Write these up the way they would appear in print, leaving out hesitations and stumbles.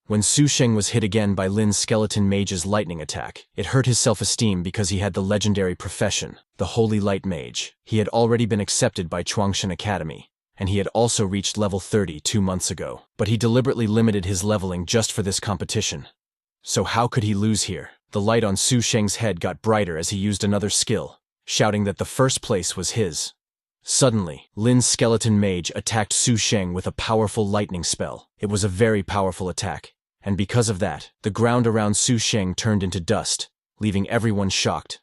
When Su Sheng was hit again by Lin's skeleton mage's lightning attack, it hurt his self-esteem because he had the legendary profession, the Holy Light Mage. He had already been accepted by Chuangshan Academy, and he had also reached level 30 2 months ago. But he deliberately limited his leveling just for this competition. So how could he lose here? The light on Su Sheng's head got brighter as he used another skill, shouting that the first place was his. Suddenly, Lin's skeleton mage attacked Su Sheng with a powerful lightning spell. It was a very powerful attack, and because of that, the ground around Su Sheng turned into dust, leaving everyone shocked.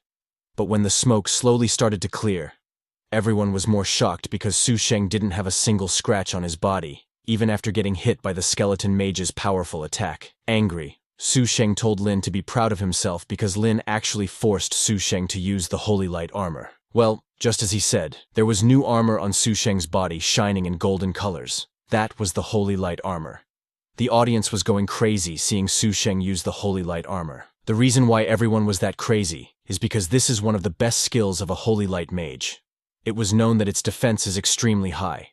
But when the smoke slowly started to clear, everyone was more shocked because Su Sheng didn't have a single scratch on his body, even after getting hit by the skeleton mage's powerful attack. Angry, Su Sheng told Lin to be proud of himself because Lin actually forced Su Sheng to use the Holy Light armor. Well, just as he said, there was new armor on Su Sheng's body shining in golden colors. That was the Holy Light armor. The audience was going crazy seeing Su Sheng use the Holy Light armor. The reason why everyone was that crazy is because this is one of the best skills of a Holy Light mage. It was known that its defense is extremely high.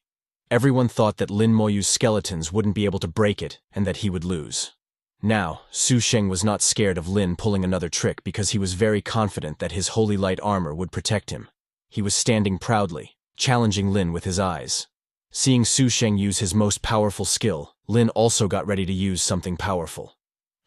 Everyone thought that Lin Moyu's skeletons wouldn't be able to break it and that he would lose. Now, Su Sheng was not scared of Lin pulling another trick because he was very confident that his Holy Light armor would protect him. He was standing proudly, challenging Lin with his eyes. Seeing Su Sheng use his most powerful skill, Lin also got ready to use something powerful.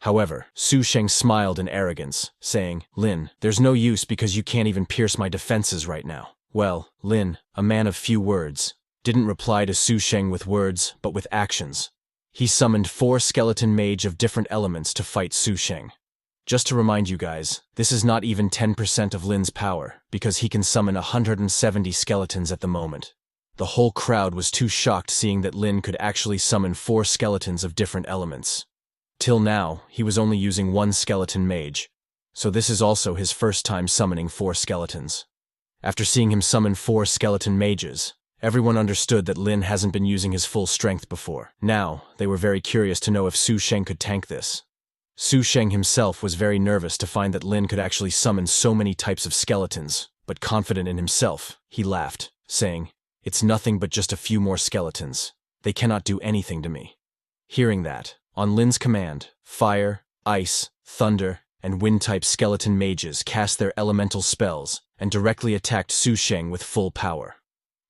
However, Su Sheng smiled in arrogance, saying, "Lin, there's no use because you can't even pierce my defenses right now." Well, Lin, a man of few words, didn't reply to Su Sheng with words, but with actions. He summoned 4 skeleton mage of different elements to fight Su Sheng. Just to remind you guys, this is not even 10% of Lin's power, because he can summon 170 skeletons at the moment. The whole crowd was too shocked seeing that Lin could actually summon 4 skeletons of different elements. Till now, he was only using 1 skeleton mage, so this is also his first time summoning 4 skeletons. After seeing him summon 4 skeleton mages, everyone understood that Lin hasn't been using his full strength before. Now, they were very curious to know if Su Sheng could tank this. Su Sheng himself was very nervous to find that Lin could actually summon so many types of skeletons, but confident in himself, he laughed, saying, "It's nothing but just a few more skeletons. They cannot do anything to me." Hearing that, on Lin's command, fire, ice, thunder, and wind-type skeleton mages cast their elemental spells and directly attacked Su Sheng with full power.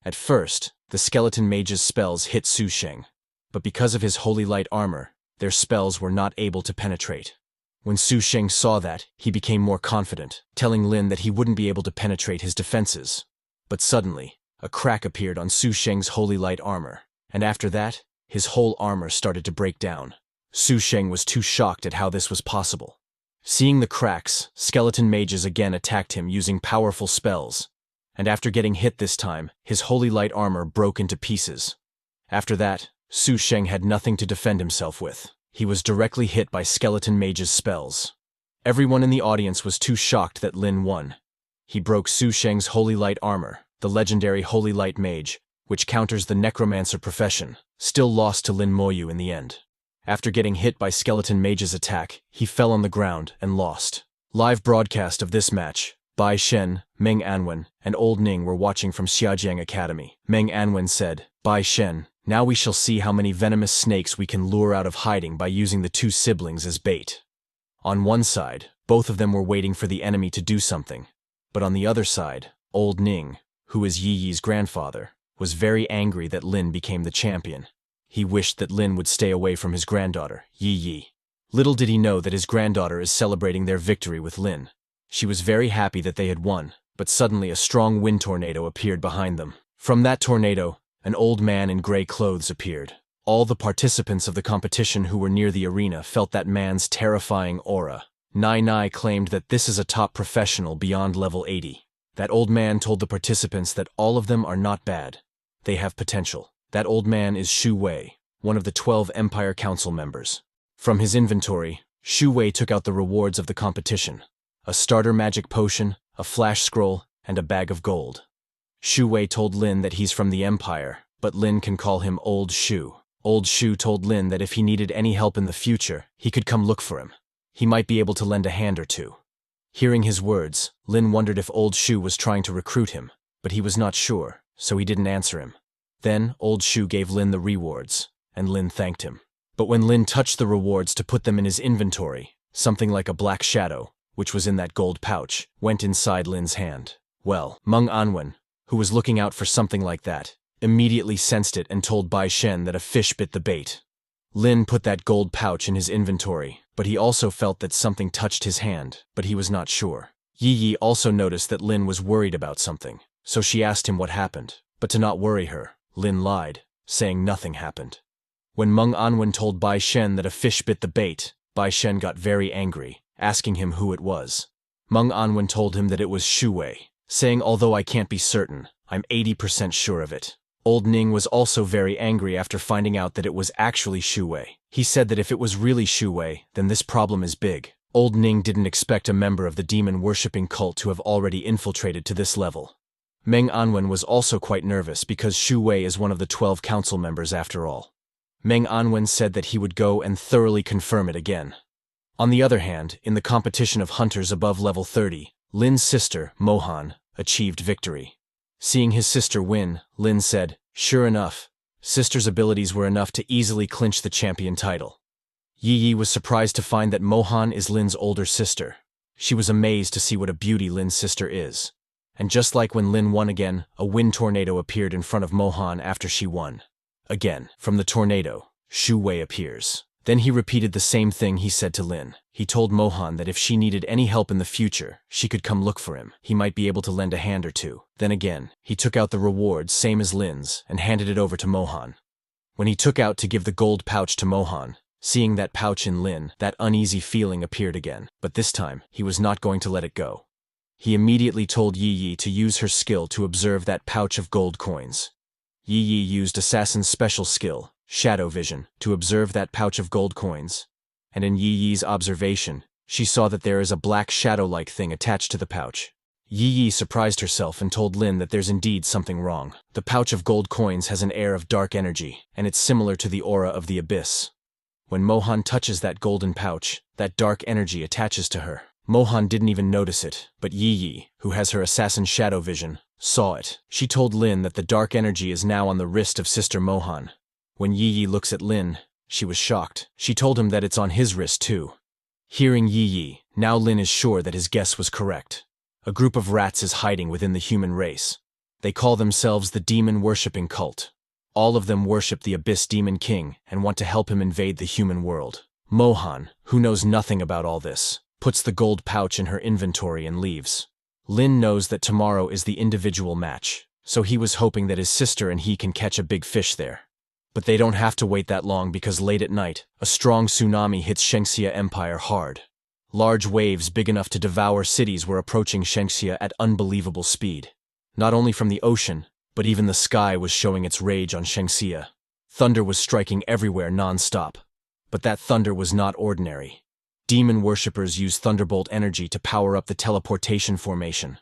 At first, the skeleton mages' spells hit Su Sheng, but because of his Holy Light armor, their spells were not able to penetrate. When Su Sheng saw that, he became more confident, telling Lin that he wouldn't be able to penetrate his defenses. But suddenly, a crack appeared on Su Sheng's Holy Light armor, and after that, his whole armor started to break down. Su Sheng was too shocked at how this was possible. Seeing the cracks, skeleton mages again attacked him using powerful spells, and after getting hit this time, his Holy Light armor broke into pieces. After that, Su Sheng had nothing to defend himself with. He was directly hit by skeleton mages' spells. Everyone in the audience was too shocked that Lin won. He broke Su Sheng's Holy Light armor, the legendary Holy Light Mage, which counters the Necromancer profession, still lost to Lin Moyu in the end. After getting hit by skeleton mage's attack, he fell on the ground and lost. Live broadcast of this match, Bai Shen, Meng Anwen, and Old Ning were watching from Xiajiang Academy. Meng Anwen said, "Bai Shen, now we shall see how many venomous snakes we can lure out of hiding by using the 2 siblings as bait." On one side, both of them were waiting for the enemy to do something, but on the other side, Old Ning, who is Yi Yi's grandfather, was very angry that Lin became the champion. He wished that Lin would stay away from his granddaughter, Yi Yi. Little did he know that his granddaughter is celebrating their victory with Lin. She was very happy that they had won, but suddenly a strong wind tornado appeared behind them. From that tornado, an old man in gray clothes appeared. All the participants of the competition who were near the arena felt that man's terrifying aura. Nai Nai claimed that this is a top professional beyond level 80. That old man told the participants that all of them are not bad. They have potential. That old man is Shu Wei, one of the 12 Empire Council members. From his inventory, Shu Wei took out the rewards of the competition: a starter magic potion, a flash scroll, and a bag of gold. Shu Wei told Lin that he's from the Empire, but Lin can call him Old Shu. Old Shu told Lin that if he needed any help in the future, he could come look for him. He might be able to lend a hand or two. Hearing his words, Lin wondered if Old Shu was trying to recruit him, but he was not sure, so he didn't answer him. Then, Old Shu gave Lin the rewards, and Lin thanked him. But when Lin touched the rewards to put them in his inventory, something like a black shadow, which was in that gold pouch, went inside Lin's hand. Well, Meng Anwen, who was looking out for something like that, immediately sensed it and told Bai Shen that a fish bit the bait. Lin put that gold pouch in his inventory, but he also felt that something touched his hand, but he was not sure. Yi Yi also noticed that Lin was worried about something, so she asked him what happened, but to not worry her, Lin lied, saying nothing happened. When Meng Anwen told Bai Shen that a fish bit the bait, Bai Shen got very angry, asking him who it was. Meng Anwen told him that it was Shu Wei, saying although I can't be certain, I'm 80% sure of it. Old Ning was also very angry after finding out that it was actually Shu Wei. He said that if it was really Shu Wei, then this problem is big. Old Ning didn't expect a member of the demon-worshipping cult to have already infiltrated to this level. Meng Anwen was also quite nervous because Shu Wei is one of the 12 council members after all. Meng Anwen said that he would go and thoroughly confirm it again. On the other hand, in the competition of hunters above level 30, Lin's sister, Mohan, achieved victory. Seeing his sister win, Lin said, "Sure enough, sister's abilities were enough to easily clinch the champion title." Yi Yi was surprised to find that Mohan is Lin's older sister. She was amazed to see what a beauty Lin's sister is. And just like when Lin won again, a wind tornado appeared in front of Mohan after she won. Again, from the tornado, Shu Wei appears. Then he repeated the same thing he said to Lin. He told Mohan that if she needed any help in the future, she could come look for him. He might be able to lend a hand or two. Then again, he took out the reward same as Lin's and handed it over to Mohan. When he took out to give the gold pouch to Mohan, seeing that pouch in Lin, that uneasy feeling appeared again, but this time, he was not going to let it go. He immediately told Yi Yi to use her skill to observe that pouch of gold coins. Yi Yi used Assassin's special skill, Shadow Vision, to observe that pouch of gold coins. And in Yi Yi's observation, she saw that there is a black shadow-like thing attached to the pouch. Yi Yi surprised herself and told Lin that there's indeed something wrong. The pouch of gold coins has an air of dark energy, and it's similar to the aura of the abyss. When Mohan touches that golden pouch, that dark energy attaches to her. Mohan didn't even notice it, but Yi Yi, who has her assassin shadow vision, saw it. She told Lin that the dark energy is now on the wrist of Sister Mohan. When Yi Yi looks at Lin, she was shocked. She told him that it's on his wrist too. Hearing Yi Yi, now Lin is sure that his guess was correct. A group of rats is hiding within the human race. They call themselves the demon-worshipping cult. All of them worship the Abyss Demon King and want to help him invade the human world. Mohan, who knows nothing about all this, puts the gold pouch in her inventory and leaves. Lin knows that tomorrow is the individual match, so he was hoping that his sister and he can catch a big fish there. But they don't have to wait that long because late at night, a strong tsunami hits Shengxia Empire hard. Large waves big enough to devour cities were approaching Shengxia at unbelievable speed. Not only from the ocean, but even the sky was showing its rage on Shengxia. Thunder was striking everywhere non-stop. But that thunder was not ordinary. Demon worshippers used thunderbolt energy to power up the teleportation formation.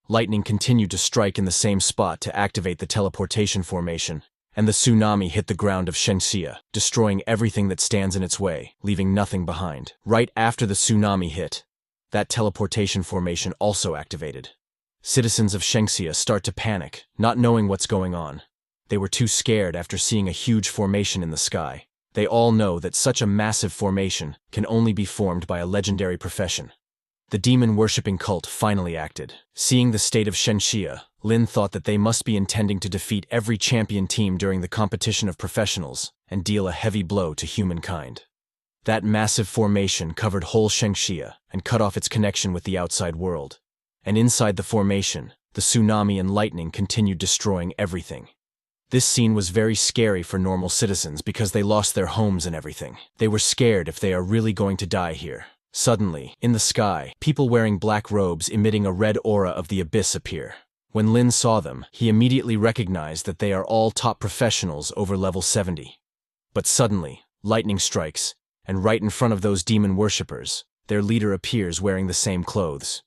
Lightning continued to strike in the same spot to activate the teleportation formation, and the tsunami hit the ground of Shengxia, destroying everything that stands in its way, leaving nothing behind. Right after the tsunami hit, that teleportation formation also activated. Citizens of Shengxia start to panic, not knowing what's going on. They were too scared after seeing a huge formation in the sky. They all know that such a massive formation can only be formed by a legendary profession. The demon-worshipping cult finally acted. Seeing the state of Shengxia, Lin thought that they must be intending to defeat every champion team during the competition of professionals and deal a heavy blow to humankind. That massive formation covered whole Shengxia and cut off its connection with the outside world. And inside the formation, the tsunami and lightning continued destroying everything. This scene was very scary for normal citizens because they lost their homes and everything. They were scared if they are really going to die here. Suddenly, in the sky, people wearing black robes emitting a red aura of the abyss appear. When Lin saw them, he immediately recognized that they are all top professionals over level 70. But suddenly, lightning strikes, and right in front of those demon worshippers, their leader appears wearing the same clothes.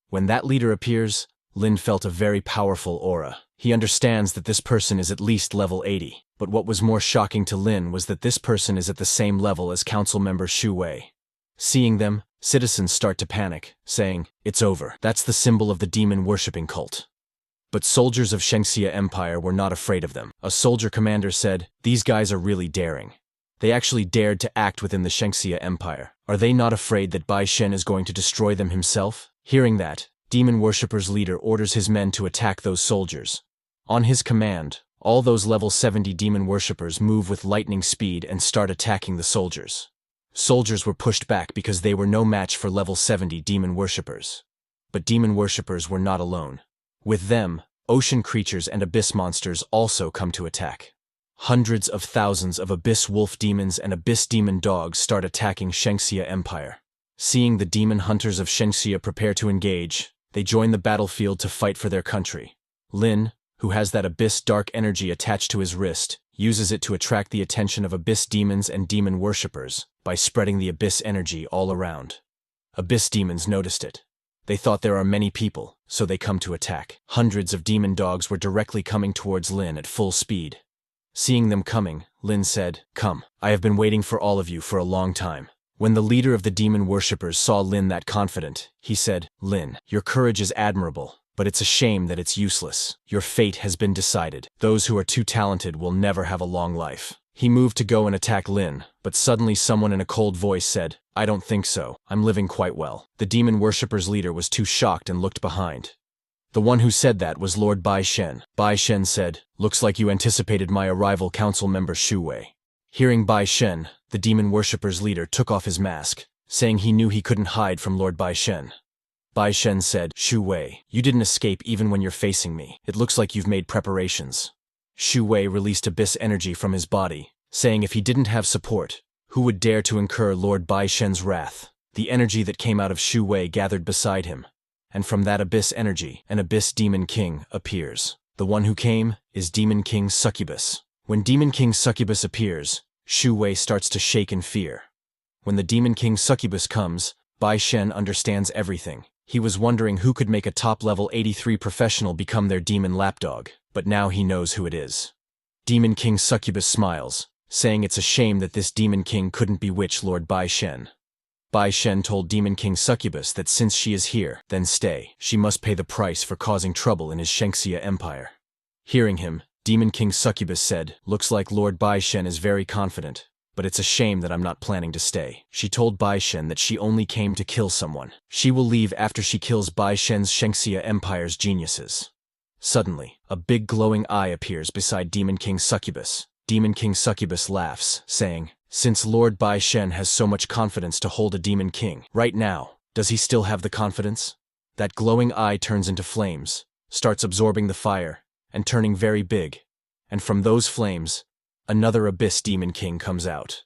When that leader appears, Lin felt a very powerful aura. He understands that this person is at least level 80, but what was more shocking to Lin was that this person is at the same level as council member Shu Wei. Seeing them, citizens start to panic, saying, "It's over. That's the symbol of the demon-worshipping cult." But soldiers of Shengxia Empire were not afraid of them. A soldier commander said, "These guys are really daring. They actually dared to act within the Shengxia Empire. Are they not afraid that Bai Shen is going to destroy them himself? Hearing that, demon worshippers' leader orders his men to attack those soldiers. On his command, all those level 70 demon worshippers move with lightning speed and start attacking the soldiers. Soldiers were pushed back because they were no match for level 70 demon worshippers. But demon worshippers were not alone. With them, ocean creatures and abyss monsters also come to attack. Hundreds of thousands of abyss wolf demons and abyss demon dogs start attacking Shengxia Empire. Seeing the demon hunters of Shengxia prepare to engage, they join the battlefield to fight for their country. Lin, who has that abyss dark energy attached to his wrist, uses it to attract the attention of abyss demons and demon worshippers by spreading the abyss energy all around. Abyss demons noticed it. They thought there are many people, so they come to attack. Hundreds of demon dogs were directly coming towards Lin at full speed. Seeing them coming, Lin said, "Come, I have been waiting for all of you for a long time." When the leader of the demon worshippers saw Lin that confident, he said, "Lin, your courage is admirable, but it's a shame that it's useless. Your fate has been decided. Those who are too talented will never have a long life." He moved to go and attack Lin, but suddenly someone in a cold voice said, "I don't think so. I'm living quite well." The demon worshippers' leader was too shocked and looked behind. The one who said that was Lord Bai Shen. Bai Shen said, "Looks like you anticipated my arrival, council member Shu Wei." Hearing Bai Shen, the demon worshippers' leader took off his mask, saying he knew he couldn't hide from Lord Bai Shen. Bai Shen said, "Shu Wei, you didn't escape even when you're facing me. It looks like you've made preparations." Shu Wei released abyss energy from his body, saying if he didn't have support, who would dare to incur Lord Bai Shen's wrath? The energy that came out of Shu Wei gathered beside him, and from that abyss energy, an abyss demon king appears. The one who came is Demon King Succubus. When Demon King Succubus appears, Shu Wei starts to shake in fear. When the Demon King Succubus comes, Bai Shen understands everything. He was wondering who could make a top-level 83 professional become their demon lapdog, but now he knows who it is. Demon King Succubus smiles, saying it's a shame that this Demon King couldn't bewitch Lord Bai Shen. Bai Shen told Demon King Succubus that since she is here, then stay. She must pay the price for causing trouble in his Shengxia Empire. Hearing him, Demon King Succubus said, "Looks like Lord Bai Shen is very confident, but it's a shame that I'm not planning to stay." She told Bai Shen that she only came to kill someone. She will leave after she kills Bai Shen's Shengxia Empire's geniuses. Suddenly, a big glowing eye appears beside Demon King Succubus. Demon King Succubus laughs, saying, "Since Lord Bai Shen has so much confidence to hold a Demon King, right now, does he still have the confidence?" That glowing eye turns into flames, starts absorbing the fire, and turning very big. And from those flames, another Abyss Demon King comes out.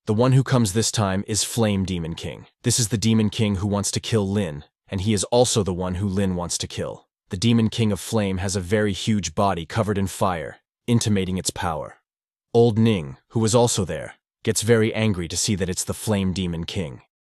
The one who comes this time is Flame Demon King. This is the Demon King who wants to kill Lin, and he is also the one who Lin wants to kill. The Demon King of Flame has a very huge body covered in fire, intimating its power. Old Ning, who was also there, gets very angry to see that it's the Flame Demon King.